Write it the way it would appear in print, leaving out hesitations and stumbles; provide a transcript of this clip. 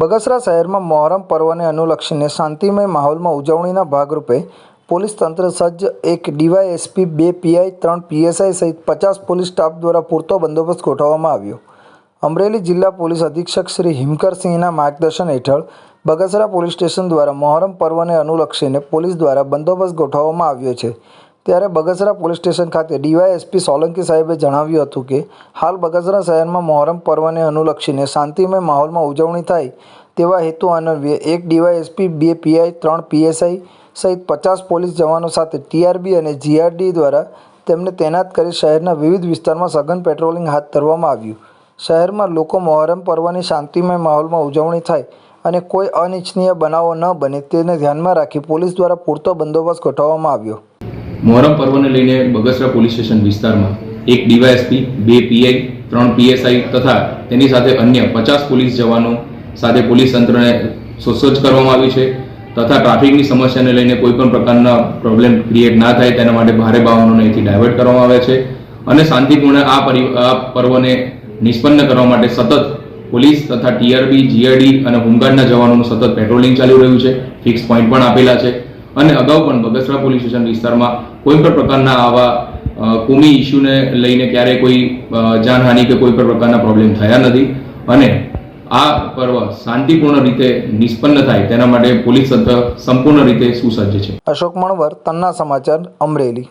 બગસરા શહેરમાં મોહરમ પર્વને અનુલક્ષીને શાંતિમય માહોલમાં ઉજવણીના ભાગરૂપે પોલીસ તંત્ર સજ્જ, એક ડીવાયએસપી, 2 પીઆઈ, 3 પીએસઆઈ સહિત 50 પોલીસ સ્ટાફ દ્વારા પૂરતો બંદોબસ્ત ગોઠવવામાં આવ્યો. અમરેલી જિલ્લા પોલીસ અધિક્ષક શ્રી હિમકરસિંહના માર્ગદર્શન હેઠળ બગસરા પોલીસ સ્ટેશન દ્વારા મોહરમ પર્વને અનુલક્ષીને પોલીસ દ્વારા બંદોબસ્ત ગોઠવવામાં આવ્યો છે. ત્યારે બગસરા પોલીસ સ્ટેશન ખાતે ડીવાયએસપી સોલંકી સાહેબે જણાવ્યું હતું કે હાલ બગસરા શહેરમાં મોહરમ પર્વને અનુલક્ષીને શાંતિમય માહોલમાં ઉજવણી થાય તેવા હેતુ અન્વયે એક ડીવાયએસપી, 2 પીઆઈ, 3 પીએસઆઈ સહિત 50 પોલીસ જવાનો સાથે ટીઆરબી અને જીઆરડી દ્વારા તેમને તૈનાત કરી શહેરના વિવિધ વિસ્તારમાં સઘન પેટ્રોલિંગ હાથ ધરવામાં આવ્યું. શહેરમાં લોકો મોહરમ પર્વની શાંતિમય માહોલમાં ઉજવણી થાય અને કોઈ અનિચ્છનીય બનાવો ન બને તેને ધ્યાનમાં રાખી પોલીસ દ્વારા પૂરતો બંદોબસ્ત ગોઠવવામાં આવ્યો. મોહરમ પર્વને લઈને બગસરા પોલીસ સ્ટેશન વિસ્તારમાં એક ડીવાયએસપી, 2 પીઆઈ, 3 પીએસઆઈ તથા તેની સાથે અન્ય 50 પોલીસ જવાનો સાથે પોલીસ તંત્રને સુસજ્જ કરવામાં આવ્યું છે તથા ટ્રાફિકની સમસ્યાને લઈને કોઈપણ પ્રકારના પ્રોબ્લેમ ક્રિએટ ના થાય તેના માટે ભારે વાહનોને અહીંથી ડાયવર્ટ કરવામાં આવે છે અને શાંતિપૂર્ણ આ પર્વને નિષ્પન્ન કરવા માટે સતત પોલીસ તથા ટીઆરબી, જીઆરડી અને હોમગાર્ડના જવાનોનું સતત પેટ્રોલિંગ ચાલી રહ્યું છે. ફિક્સ પોઈન્ટ પણ આપેલા છે અને અગાઉ પણ બગસરા પોલીસ સ્ટેશન વિસ્તારમાં કોઈ પણ પ્રકારના આવા કોમી ઇસ્યુને લઈને ક્યારેય કોઈ જાનહાનિ કે કોઈ પણ પ્રકારના પ્રોબ્લેમ થયા નથી અને આ પર્વ શાંતિપૂર્ણ રીતે નિષ્પન્ન થાય તેના માટે પોલીસ તંત્ર સંપૂર્ણ રીતે સુસજ્જ છે. અશોક મણવર, તન્ના સમાચાર, અમરેલી.